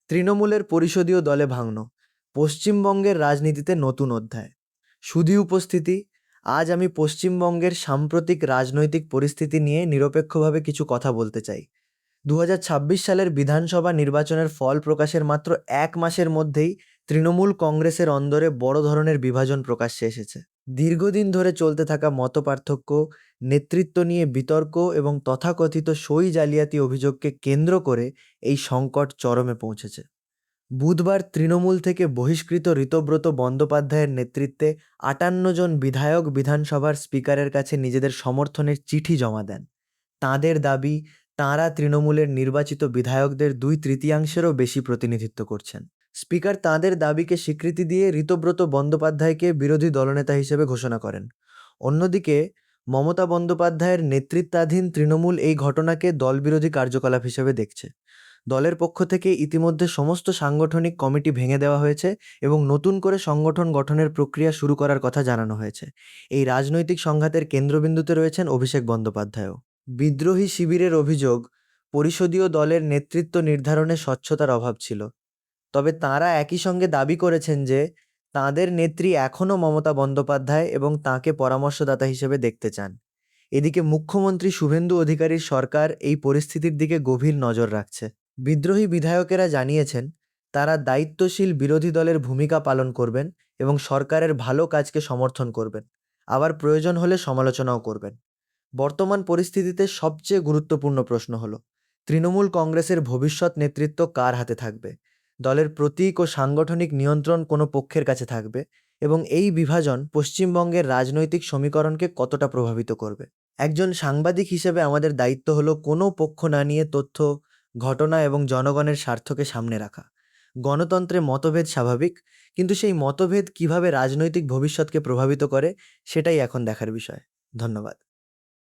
তৃণমূলের পরিষদীয় দলে ভাঙন, পশ্চিমবঙ্গের রাজনীতিতে নতুন অধ্যায়। সুধী উপস্থিতি, আজ আমি পশ্চিমবঙ্গের সাম্প্রতিক রাজনৈতিক পরিস্থিতি নিয়ে নিরপেক্ষভাবে কিছু কথা বলতে চাই। 2026 সালের বিধানসভা নির্বাচনের ফল প্রকাশের মাত্র 1 মাসের মধ্যেই তৃণমূল কংগ্রেসের অন্দরে বড় ধরনের বিভাজন প্রকাশ্যে এসেছে। দীর্ঘদিন ধরে চলতে থাকা মতপার্থক্য, নেতৃত্ব নিয়ে বিতর্ক এবং তথাকথিত সই জালিয়াতি অভিযোগকে কেন্দ্র করে এই সংকট চরমে পৌঁছেছে। বুধবার তৃণমূল থেকে বহিষ্কৃত ঋতব্রত বন্দ্যোপাধ্যায়ের নেতৃত্বে 58 জন বিধায়ক বিধানসভার স্পিকারের কাছে নিজেদের সমর্থনের চিঠি জমা দেন। তাঁদের দাবি, তাঁরা তৃণমূলের নির্বাচিত বিধায়কদের 2/3 বেশি প্রতিনিধিত্ব করছেন। স্পিকার তাঁদের দাবিকে স্বীকৃতি দিয়ে ঋতব্রত বন্দ্যোপাধ্যায়কে বিরোধী দলনেতা হিসেবে ঘোষণা করেন। অন্যদিকে মমতা বন্দ্যোপাধ্যায়ের নেতৃত্বাধীন তৃণমূল এই ঘটনাকে দলবিরোধী কার্যকলাপ হিসেবে দেখছে। দলের পক্ষ থেকে ইতিমধ্যে সমস্ত সাংগঠনিক কমিটি ভেঙে দেওয়া হয়েছে এবং নতুন করে সংগঠন গঠনের প্রক্রিয়া শুরু করার কথা জানানো হয়েছে। এই রাজনৈতিক সংঘাতের কেন্দ্রবিন্দুতে রয়েছেন অভিষেক বন্দ্যোপাধ্যায়ও। বিদ্রোহী শিবিরের অভিযোগ, পরিষদীয় দলের নেতৃত্ব নির্ধারণে স্বচ্ছতার অভাব ছিল। তবে তাঁরা একই সঙ্গে দাবি করেছেন যে তাঁদের নেত্রী এখনও মমতা বন্দ্যোপাধ্যায় এবং তাঁকে পরামর্শদাতা হিসেবে দেখতে চান। এদিকে মুখ্যমন্ত্রী শুভেন্দু অধিকারীর সরকার এই পরিস্থিতির দিকে গভীর নজর রাখছে। বিদ্রোহী বিধায়কেরা জানিয়েছেন তারা দায়িত্বশীল বিরোধী দলের ভূমিকা পালন করবেন এবং সরকারের ভালো কাজকে সমর্থন করবেন, আবার প্রয়োজন হলে সমালোচনাও করবেন। বর্তমান পরিস্থিতিতে সবচেয়ে গুরুত্বপূর্ণ প্রশ্ন হলো, তৃণমূল কংগ্রেসের ভবিষ্যৎ নেতৃত্ব কার হাতে থাকবে? দলের প্রতীক ও সাংগঠনিক নিয়ন্ত্রণ কোনো পক্ষের কাছে থাকবে এবং এই বিভাজন পশ্চিমবঙ্গের রাজনৈতিক সমীকরণকে কতটা প্রভাবিত করবে? একজন সাংবাদিক হিসেবে আমাদের দায়িত্ব হলো কোনো পক্ষ না নিয়ে তথ্য, ঘটনা এবং জনগণের স্বার্থকে সামনে রাখা। গণতন্ত্রে মতভেদ স্বাভাবিক, কিন্তু সেই মতভেদ কিভাবে রাজনৈতিক ভবিষ্যৎকে প্রভাবিত করে সেটাই এখন দেখার বিষয়। ধন্যবাদ।